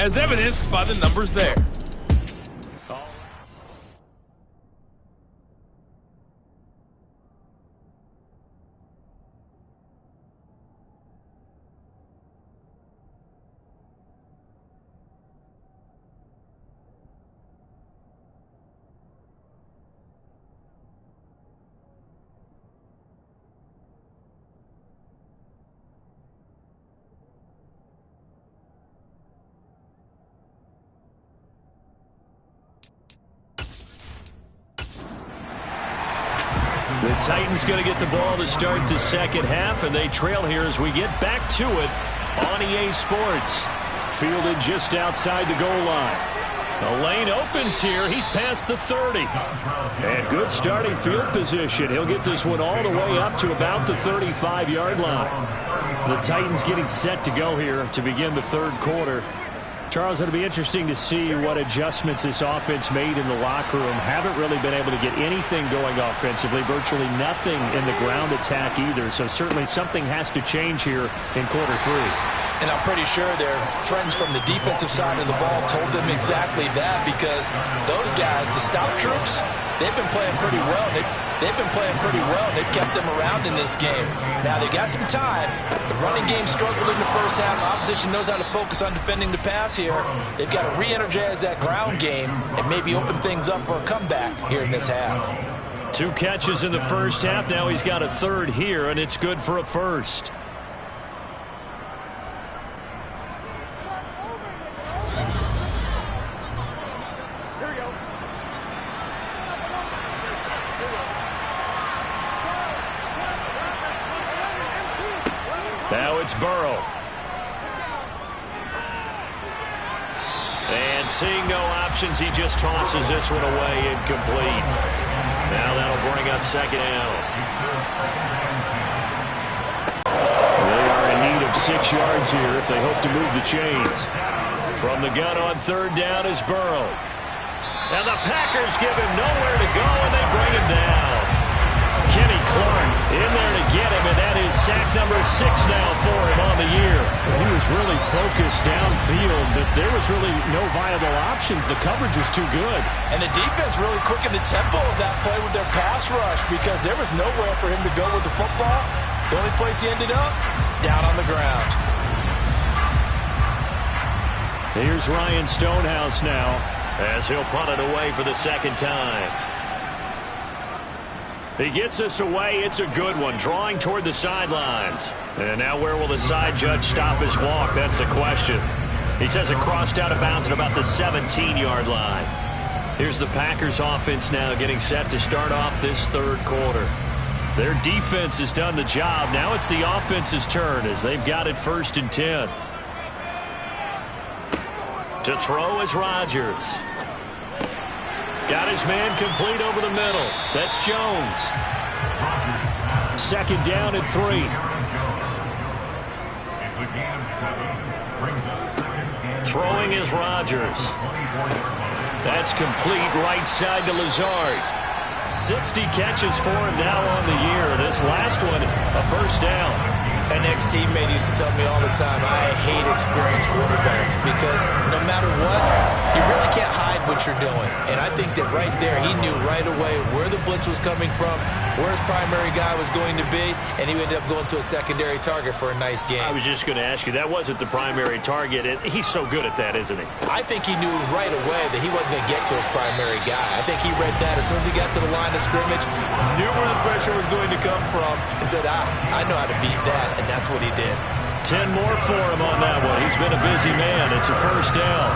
as evidenced by the numbers there. The Titans going to get the ball to start the second half, and they trail here as we get back to it on EA Sports. Fielded just outside the goal line. The lane opens here. He's past the 30. And good starting field position. He'll get this one all the way up to about the 35-yard line. The Titans getting set to go here to begin the third quarter. Charles, it'll be interesting to see what adjustments this offense made in the locker room. Haven't really been able to get anything going offensively, virtually nothing in the ground attack either. So certainly something has to change here in quarter three. And I'm pretty sure their friends from the defensive side of the ball told them exactly that, because those guys, the stout troops, they've been playing pretty well. They've been playing pretty well. They've kept them around in this game. Now, they got some time. The running game struggled in the first half. Opposition knows how to focus on defending the pass here. They've got to re-energize that ground game and maybe open things up for a comeback here in this half. 2 catches in the first half. Now he's got a third here, and it's good for a first. Now it's Burrow. And seeing no options, he just tosses this one away, incomplete. Now that'll bring up second down. They are in need of 6 yards here if they hope to move the chains. From the gun on third down is Burrow. And the Packers give him nowhere to go, and they bring him down. Kenny Clark in there to get him, and that is sack number 6 now for him on the year. He was really focused downfield, but there was really no viable options. The coverage was too good. And the defense really quickened the tempo of that play with their pass rush, because there was nowhere for him to go with the football. The only place he ended up, down on the ground. Here's Ryan Stonehouse now, as he'll punt it away for the second time. He gets this away. It's a good one, drawing toward the sidelines. And now where will the side judge stop his walk? That's the question. He says it crossed out of bounds at about the 17-yard line. Here's the Packers offense now getting set to start off this third quarter. Their defense has done the job. Now it's the offense's turn as they've got it 1st and 10. To throw is Rodgers. Got his man complete over the middle. That's Jones. Second down and 3. Throwing is Rodgers. That's complete right side to Lazard. 60 catches for him now on the year. This last one, a first down. An ex-teammate used to tell me all the time, I hate experienced quarterbacks, because no matter what, you really can't hide what you're doing. And I think that right there, he knew right away where the blitz was coming from, where his primary guy was going to be, and he ended up going to a secondary target for a nice game. I was just going to ask you, that wasn't the primary target. He's so good at that, isn't he? I think he knew right away that he wasn't going to get to his primary guy. I think he read that as soon as he got to the line of scrimmage, knew where the pressure was going to come from, and said, I know how to beat that. And that's what he did. 10 more for him on that one. He's been a busy man. It's a first down.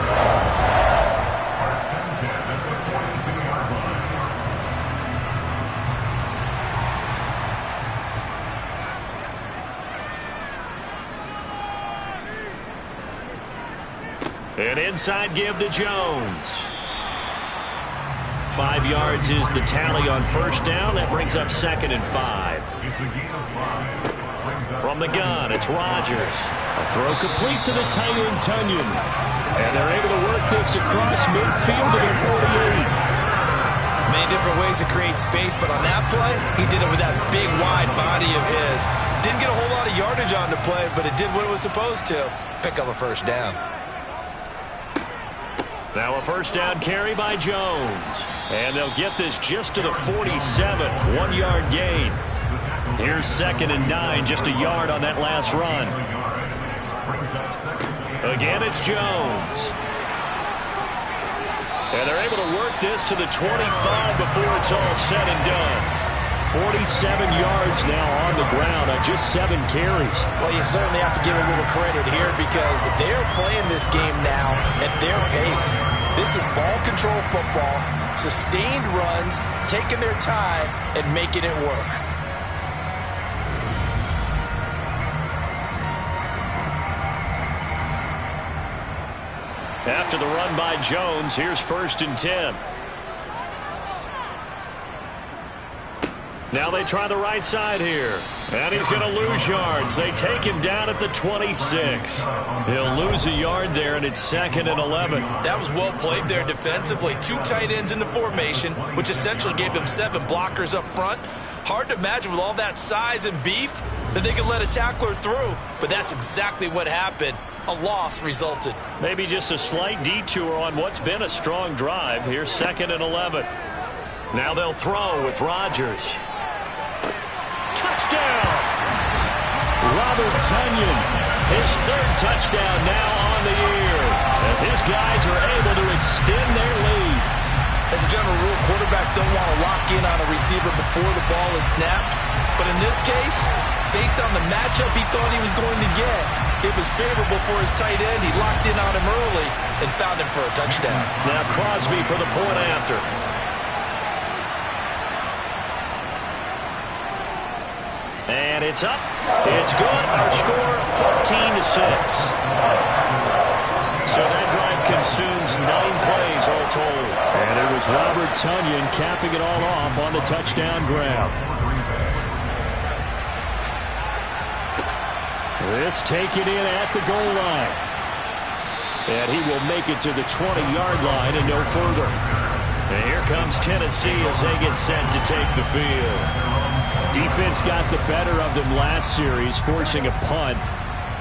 An inside give to Jones. 5 yards is the tally on first down. That brings up 2nd and 5. From the gun, it's Rodgers. A throw complete to the tight end, Tunyon. And they're able to work this across midfield to the 48. Many different ways to create space, but on that play, he did it with that big, wide body of his. Didn't get a whole lot of yardage on the play, but it did what it was supposed to. Pick up a first down. Now a first down carry by Jones. And they'll get this just to the 47. 1-yard gain. Here's 2nd and 9, just a yard on that last run. Again, it's Jones. And they're able to work this to the 25 before it's all said and done. 47 yards now on the ground on just 7 carries. Well, you certainly have to give a little credit here because they're playing this game now at their pace. This is ball control football, sustained runs, taking their time and making it work. After the run by Jones, here's 1st and 10. Now they try the right side here. And he's going to lose yards. They take him down at the 26. He'll lose a yard there, and it's 2nd and 11. That was well played there defensively. 2 tight ends in the formation, which essentially gave them 7 blockers up front. Hard to imagine with all that size and beef that they could let a tackler through. But that's exactly what happened. A loss resulted. Maybe just a slight detour on what's been a strong drive. Here's 2nd and 11. Now they'll throw with Rodgers. Touchdown! Robert Tonyan, his 3rd touchdown now on the year, as his guys are able to extend their lead. As a general rule, quarterbacks don't want to lock in on a receiver before the ball is snapped. But in this case, based on the matchup he thought he was going to get, it was favorable for his tight end. He locked in on him early and found him for a touchdown. Now Crosby for the point after. And it's up. It's good. Our score, 14-6. So that drive consumes 9 plays all told. And it was Robert Tonyan capping it all off on the touchdown grab. This taken in at the goal line. And he will make it to the 20-yard line and no further. And here comes Tennessee as they get set to take the field. Defense got the better of them last series, forcing a punt.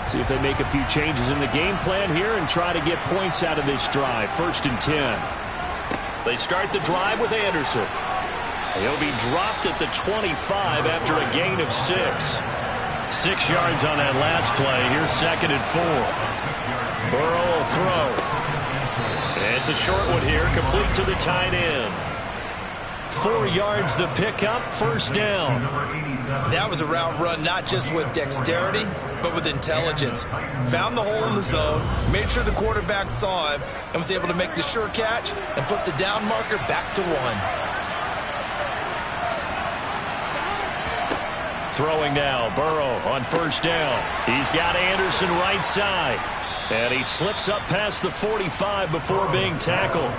See if they make a few changes in the game plan here and try to get points out of this drive. 1st and 10. They start the drive with Anderson. He'll be dropped at the 25 after a gain of 6. 6 yards on that last play. Here's 2nd and 4. Burrow will throw. It's a short one here, complete to the tight end. 4 yards the pickup, 1st down. That was a route run not just with dexterity, but with intelligence. Found the hole in the zone, made sure the quarterback saw him, and was able to make the sure catch and flip the down marker back to 1. Throwing now, Burrow on 1st down. He's got Anderson right side. And he slips up past the 45 before being tackled.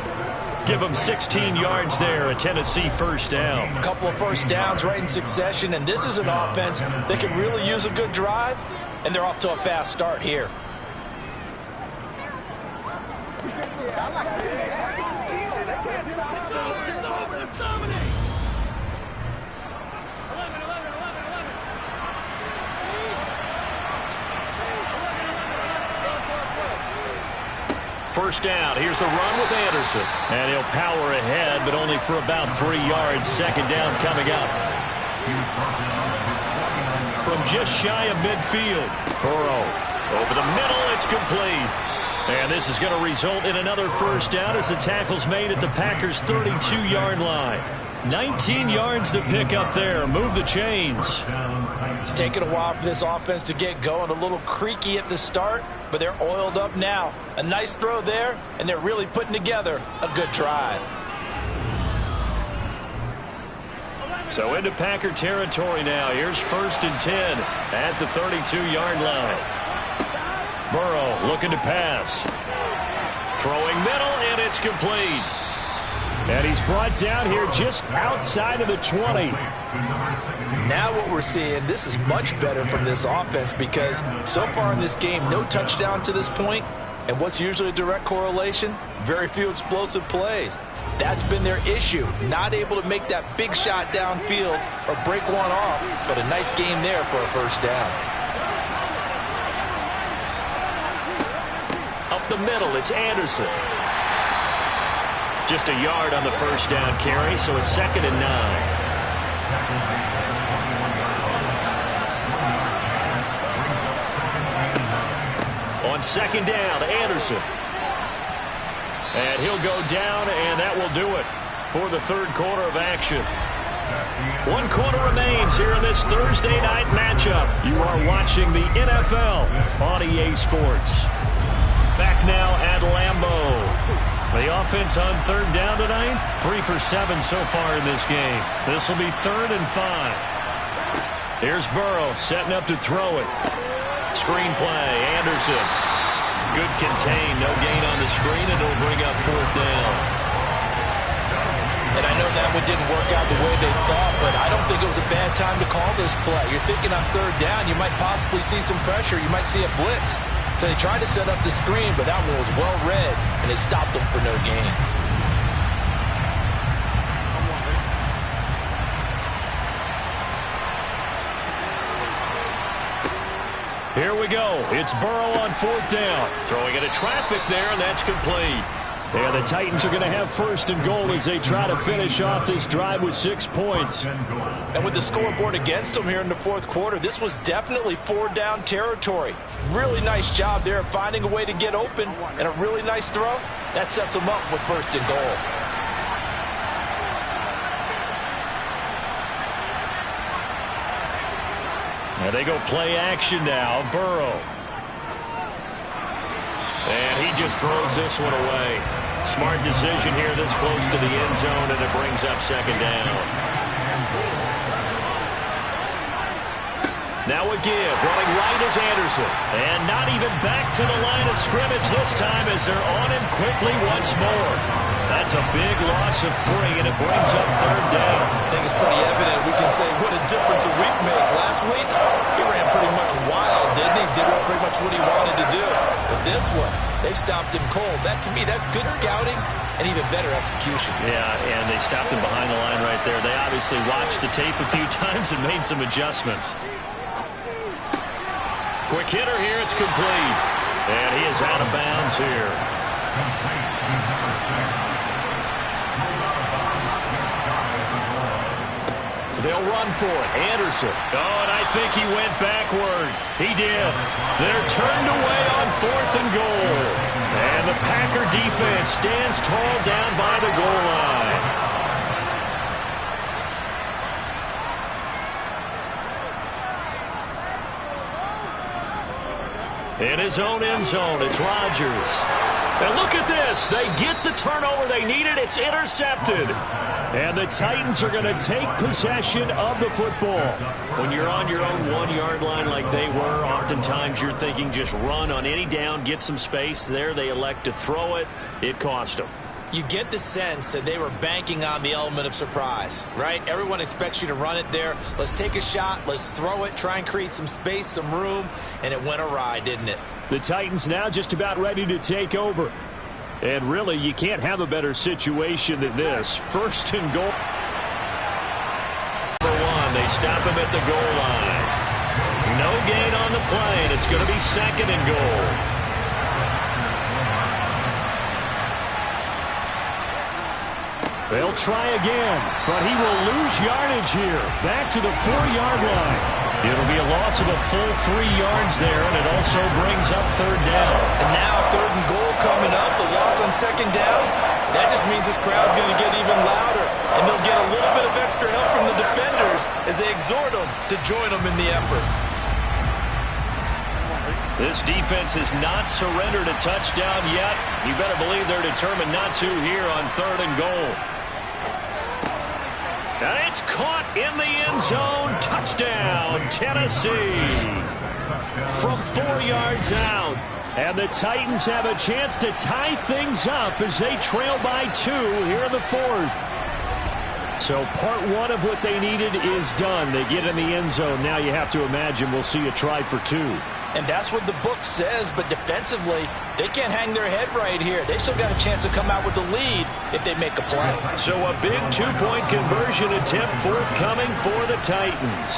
Give him 16 yards there, a Tennessee 1st down. A couple of 1st downs right in succession, and this is an offense that can really use a good drive, and they're off to a fast start here. First down. Here's the run with Anderson. And he'll power ahead, but only for about 3 yards. 2nd down coming up. From just shy of midfield. Burrow over the middle. It's complete. And this is going to result in another 1st down as the tackle's made at the Packers' 32-yard line. 19 yards to pick up there. Move the chains. It's taken a while for this offense to get going. A little creaky at the start, but they're oiled up now. A nice throw there, and they're really putting together a good drive. So into Packer territory now. Here's 1st and 10 at the 32-yard line. Burrow looking to pass. Throwing middle, and it's complete. And he's brought down here just outside of the 20. Now what we're seeing, this is much better from this offense because so far in this game, no touchdown to this point. And what's usually a direct correlation? Very few explosive plays. That's been their issue. Not able to make that big shot downfield or break one off, but a nice game there for a 1st down. Up the middle, it's Anderson. Just a yard on the first down carry, so it's 2nd and 9. On 2nd down, Anderson. And he'll go down, and that will do it for the third quarter of action. 1 quarter remains here in this Thursday night matchup. You are watching the NFL on EA Sports. Back now at Lambeau. The offense on 3rd down tonight, 3 for 7 so far in this game. This will be 3rd and 5. Here's Burrow setting up to throw it. Screen play, Anderson. Good contain, no gain on the screen, and it'll bring up 4th down. And I know that one didn't work out the way they thought, but I don't think it was a bad time to call this play. You're thinking on 3rd down, you might possibly see some pressure. You might see a blitz. So they tried to set up the screen, but that one was well read, and they stopped them for no gain. Here we go. It's Burrow on 4th down. Throwing into traffic there, and that's complete. And the Titans are going to have 1st and goal as they try to finish off this drive with 6 points. And with the scoreboard against them here in the 4th quarter, this was definitely 4-down territory. Really nice job there of finding a way to get open, and a really nice throw. That sets them up with 1st and goal. And they go play action now. Burrow. And he just throws this one away. Smart decision here this close to the end zone, and it brings up 2nd down. Now a give. Running right is Anderson. And not even back to the line of scrimmage this time as they're on him quickly once more. That's a big loss of 3, and it brings up 3rd down. I think it's pretty evident. We can say what a difference a week makes. Last week, he ran pretty much wild, didn't he? Did pretty much what he wanted to do. But this one, they stopped him cold. That, to me, that's good scouting and even better execution. Yeah, and they stopped him behind the line right there. They obviously watched the tape a few times and made some adjustments. Quick hitter here. It's complete. And he is out of bounds here. They'll run for it. Anderson. Oh, and I think he went backward. He did. They're turned away on 4th and goal. And the Packer defense stands tall down by the goal line. In his own end zone, it's Rodgers. And look at this. They get the turnover they needed. It's intercepted. And the Titans are going to take possession of the football. When you're on your own 1-yard line like they were, oftentimes you're thinking just run on any down, get some space. There they elect to throw it. It cost them. You get the sense that they were banking on the element of surprise, right? Everyone expects you to run it there. Let's take a shot. Let's throw it. Try and create some space, some room. And it went awry, didn't it? The Titans now just about ready to take over. And really, you can't have a better situation than this. 1st and goal. Number 1, they stop him at the goal line. No gain on the play, and it's going to be 2nd and goal. They'll try again, but he will lose yardage here. Back to the 4-yard line. It'll be a loss of a full 3 yards there, and it also brings up 3rd down. And now 3rd and goal coming up, the loss on 2nd down. That just means this crowd's going to get even louder, and they'll get a little bit of extra help from the defenders as they exhort them to join them in the effort. This defense has not surrendered a touchdown yet. You better believe they're determined not to here on 3rd and goal. And it's caught in the end zone. Touchdown, Tennessee. From 4 yards out. And the Titans have a chance to tie things up as they trail by 2 here in the 4th. So part 1 of what they needed is done. They get in the end zone. Now you have to imagine we'll see a try for 2. And that's what the book says, but defensively, they can't hang their head right here. They still got a chance to come out with the lead if they make a play. So a big 2-point conversion attempt forthcoming for the Titans.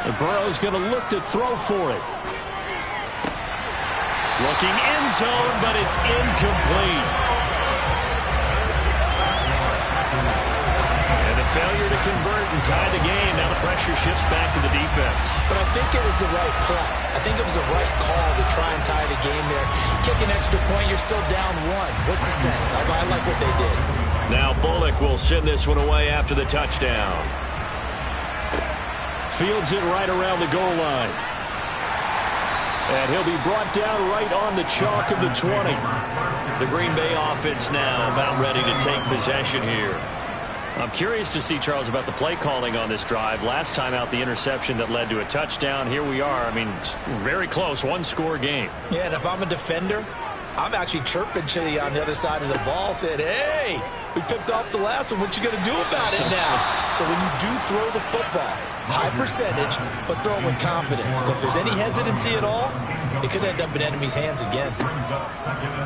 And Burrow's going to look to throw for it. Looking end zone, but it's incomplete. And a failure to convert and tie the game. Now the pressure shifts back to the defense. But I think it was the right play. I think it was the right call to try and tie the game there. Kick an extra point, you're still down one. What's the sense? I like what they did. Now Bullock will send this one away after the touchdown. Fields it right around the goal line. And he'll be brought down right on the chalk of the 20. The Green Bay offense now about ready to take possession here. I'm curious to see, Charles, about the play calling on this drive. Last time out, the interception that led to a touchdown. Here we are. I mean, very close, one-score game. Yeah, and if I'm a defender, I'm actually chirping to you on the other side of the ball, saying, hey, we picked off the last one. What you going to do about it now? So when you do throw the football, high percentage, but throw it with confidence. If there's any hesitancy at all, it could end up in enemy's hands again.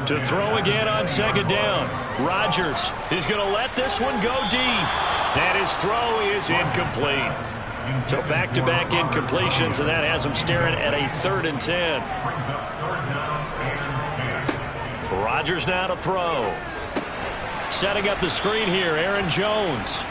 To throw again on second down. Rodgers is going to let this one go deep. And his throw is incomplete. So back-to-back incompletions, and that has him staring at a 3rd and 10. Rodgers now to throw. Setting up the screen here, Aaron Jones.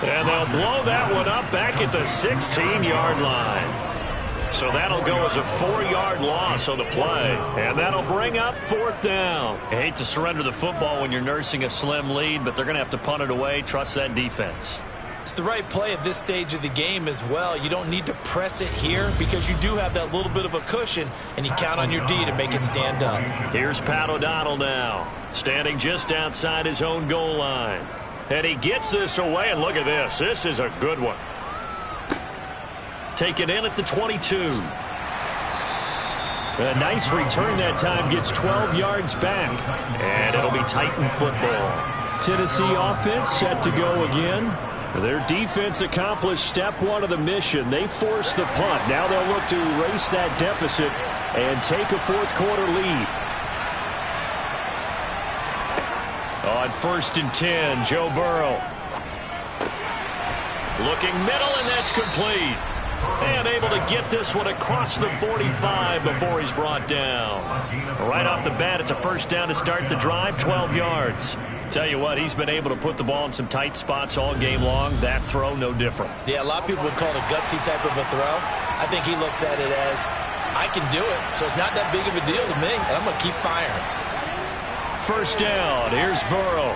And they'll blow that one up back at the 16-yard line. So that'll go as a 4-yard loss on the play. And that'll bring up 4th down. I hate to surrender the football when you're nursing a slim lead, but they're going to have to punt it away. Trust that defense. It's the right play at this stage of the game as well. You don't need to press it here because you do have that little bit of a cushion, and you count on your D to make it stand up. Here's Pat O'Donnell now, standing just outside his own goal line. And he gets this away, and look at this. This is a good one. Taken in at the 22. A nice return that time, gets 12 yards back. And it'll be Titan football. Tennessee offense set to go again. Their defense accomplished step one of the mission. They forced the punt. Now they'll look to erase that deficit and take a fourth-quarter lead. On 1st and 10, Joe Burrow. Looking middle, and that's complete. And able to get this one across the 45 before he's brought down. Right off the bat, it's a 1st down to start the drive, 12 yards. Tell you what, he's been able to put the ball in some tight spots all game long. That throw, no different. Yeah, a lot of people would call it a gutsy type of a throw. I think he looks at it as, I can do it, so it's not that big of a deal to me, and I'm going to keep firing. 1st down, here's Burrow.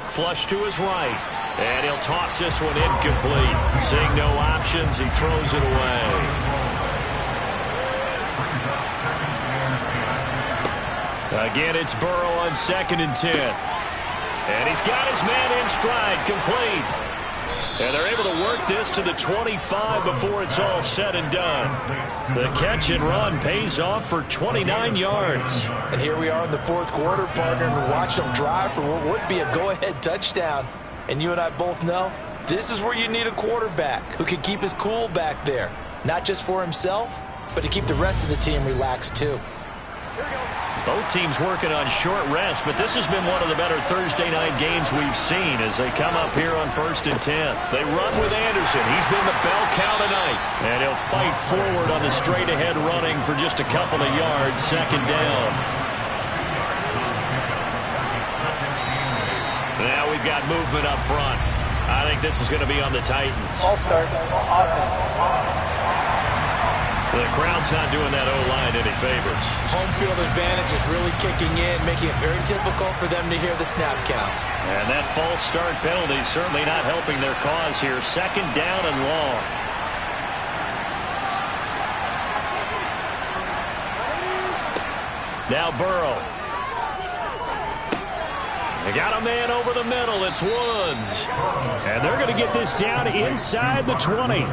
Flush to his right, and he'll toss this one incomplete. Seeing no options, he throws it away. Again, it's Burrow on 2nd and 10. And he's got his man in stride, complete. And they're able to work this to the 25 before it's all said and done. The catch and run pays off for 29 yards. And here we are in the 4th quarter, partner, and watch them drive for what would be a go-ahead touchdown. And you and I both know this is where you need a quarterback who can keep his cool back there. Not just for himself, but to keep the rest of the team relaxed too. Both teams working on short rest, but this has been one of the better Thursday night games we've seen as they come up here on 1st and 10. They run with Anderson. He's been the bell cow tonight. And he'll fight forward on the straight-ahead running for just a couple of yards, 2nd down. Now we've got movement up front. I think this is going to be on the Titans. The crowd's not doing that O-line any favors. Home field advantage is really kicking in, making it very difficult for them to hear the snap count. And that false start penalty certainly not helping their cause here. 2nd down and long. Now Burrow. They got a man over the middle. It's Woods. And they're going to get this down inside the 20.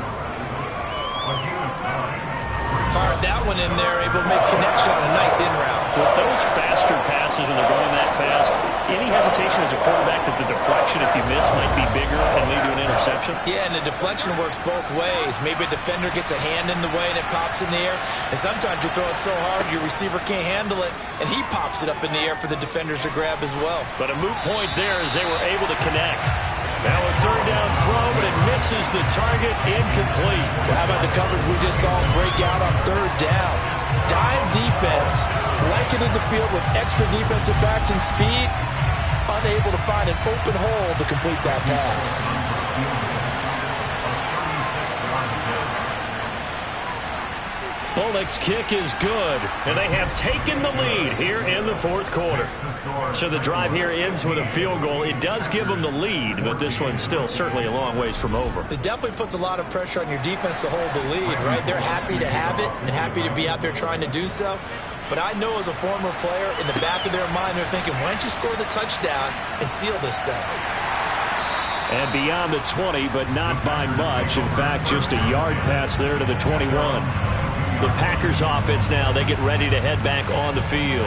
Fired that one in there, able to make connection on a nice in route. With those faster passes when they're going that fast, any hesitation as a quarterback that the deflection, if you miss, might be bigger and lead to an interception? Yeah, and the deflection works both ways. Maybe a defender gets a hand in the way and it pops in the air. And sometimes you throw it so hard your receiver can't handle it, and he pops it up in the air for the defenders to grab as well. But a moot point there as they were able to connect. Now a third down throw, but it misses the target, incomplete. Well, how about the coverage we just saw break out on third down? Dime defense, blanketed the field with extra defensive backs and speed, unable to find an open hole to complete that pass. Bullock's kick is good, and they have taken the lead here in the fourth quarter. So the drive here ends with a field goal. It does give them the lead, but this one's still certainly a long ways from over. It definitely puts a lot of pressure on your defense to hold the lead, right? They're happy to have it and happy to be out there trying to do so. But I know as a former player, in the back of their mind, they're thinking, why don't you score the touchdown and seal this thing? And beyond the 20, but not by much. In fact, just a yard pass there to the 21. The Packers offense now, they get ready to head back on the field.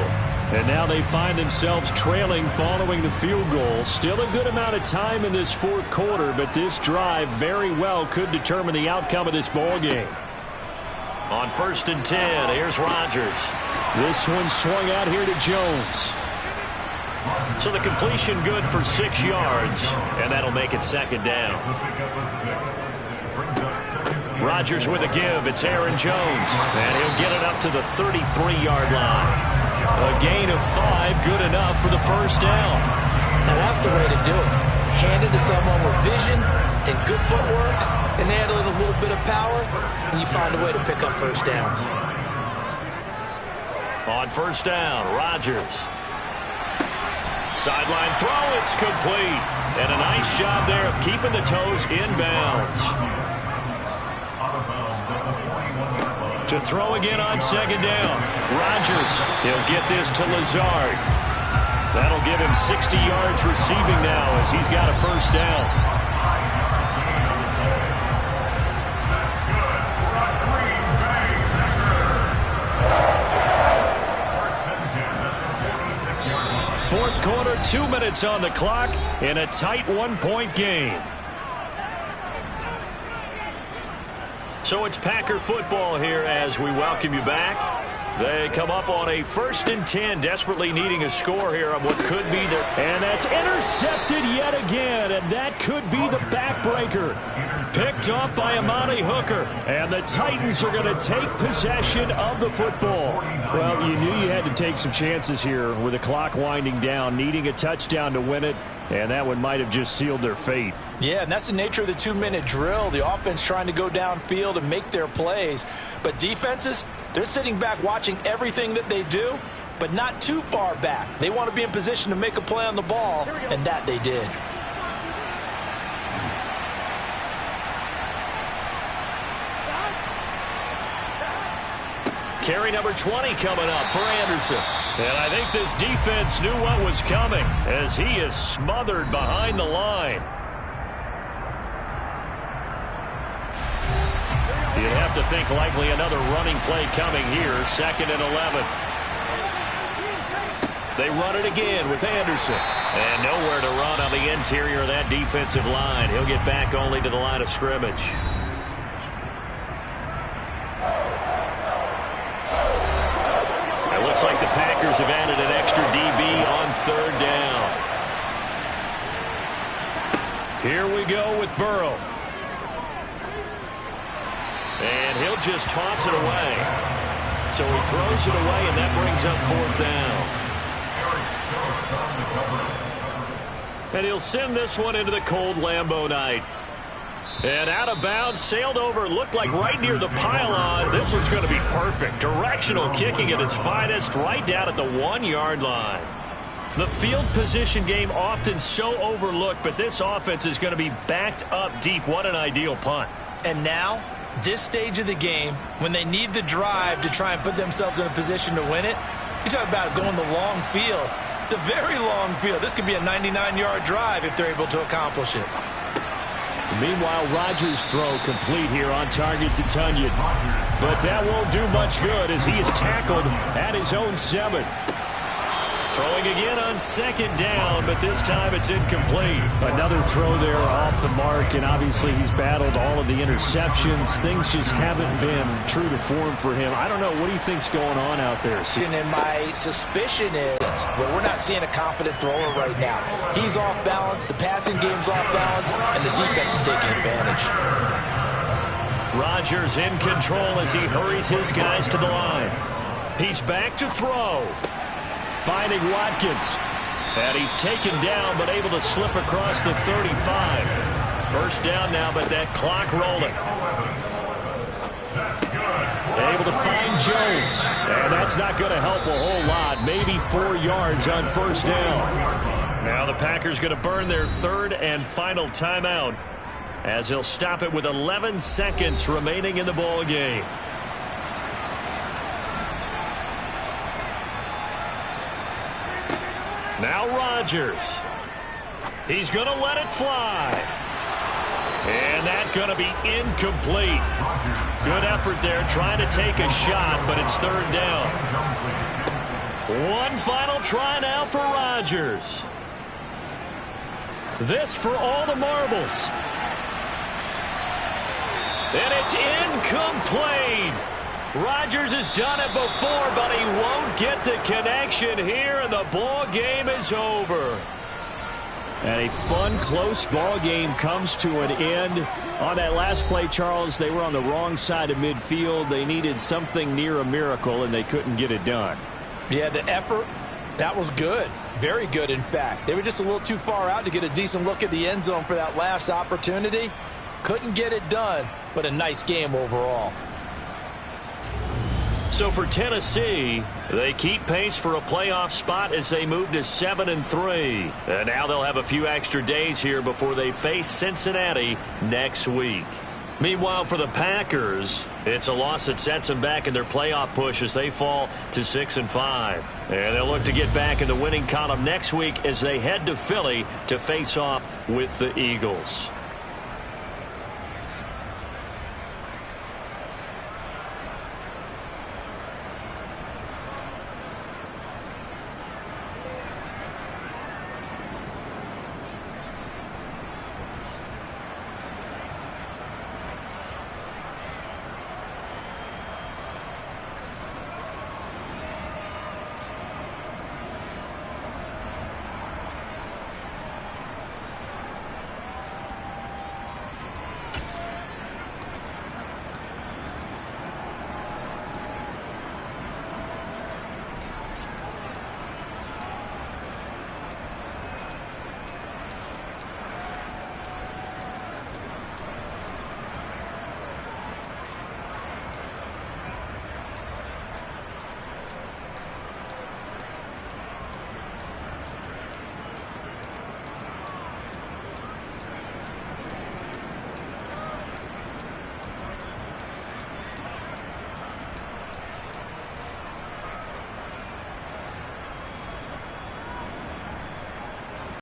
And now they find themselves trailing following the field goal. Still a good amount of time in this fourth quarter, but this drive very well could determine the outcome of this ball game. On 1st and 10, here's Rodgers. This one swung out here to Jones. So the completion good for 6 yards, and that'll make it second down. Rodgers with a give. It's Aaron Jones. And he'll get it up to the 33-yard line. A gain of 5, good enough for the first down. Now that's the way to do it. Hand it to someone with vision and good footwork, and add a little bit of power, and you find a way to pick up first downs. On first down, Rodgers. Sideline throw, it's complete. And a nice job there of keeping the toes inbounds. To throw again on second down. Rodgers, he'll get this to Lazard. That'll give him 60 yards receiving now as he's got a first down. Fourth quarter, 2 minutes on the clock in a tight 1-point game. So it's Packer football here as we welcome you back. They come up on a 1st and 10, desperately needing a score here on what could be their... And that's intercepted yet again, and that could be the backbreaker. Picked off by Amani Hooker, and the Titans are going to take possession of the football. Well, you knew you had to take some chances here with the clock winding down, needing a touchdown to win it, and that one might have just sealed their fate. Yeah, and that's the nature of the 2-minute drill. The offense trying to go downfield and make their plays. But defenses, they're sitting back watching everything that they do, but not too far back. They want to be in position to make a play on the ball, and that they did. Carry number 20 coming up for Anderson. And I think this defense knew what was coming as he is smothered behind the line. You'd have to think likely another running play coming here. 2nd and 11. They run it again with Anderson. And nowhere to run on the interior of that defensive line. He'll get back only to the line of scrimmage. It looks like the Packers have added an extra DB on 3rd down. Here we go with Burrow. And he'll just toss it away. So he throws it away, and that brings up 4th down. And he'll send this one into the cold Lambeau night. And out of bounds, sailed over, looked like right near the pylon. This one's going to be perfect. Directional kicking at its finest, right down at the 1-yard line. The field position game often so overlooked, but this offense is going to be backed up deep. What an ideal punt. And now, this stage of the game, when they need the drive to try and put themselves in a position to win it, you talk about going the long field, the very long field. This could be a 99-yard drive if they're able to accomplish it. Meanwhile, Rodgers' throw complete here on target to Tunyon. But that won't do much good as he is tackled at his own 7. Throwing again on second down, but this time it's incomplete. Another throw there off the mark, and obviously he's battled all of the interceptions. Things just haven't been true to form for him. I don't know. What do you think's going on out there? And my suspicion is, well, we're not seeing a confident thrower right now. He's off balance, the passing game's off balance, and the defense is taking advantage. Rodgers in control as he hurries his guys to the line. He's back to throw. Finding Watkins. And he's taken down, but able to slip across the 35. First down now, but that clock rolling. Able to find Jones. And that's not going to help a whole lot. Maybe 4 yards on first down. Now the Packers going to burn their third and final timeout, as he'll stop it with 11 seconds remaining in the ball game. Now Rodgers. He's going to let it fly. And that's going to be incomplete. Good effort there trying to take a shot, but it's third down. One final try now for Rodgers. This for all the marbles. And it's incomplete. Rodgers has done it before, but he won't get the connection here, and the ball game is over. And a fun, close ball game comes to an end. On that last play, Charles, they were on the wrong side of midfield. They needed something near a miracle, and they couldn't get it done. Yeah, the effort, that was good. Very good, in fact. They were just a little too far out to get a decent look at the end zone for that last opportunity. Couldn't get it done, but a nice game overall. So for Tennessee, they keep pace for a playoff spot as they move to 7-3. And now they'll have a few extra days here before they face Cincinnati next week. Meanwhile, for the Packers, it's a loss that sets them back in their playoff push as they fall to 6-5. And they'll look to get back in the winning column next week as they head to Philly to face off with the Eagles.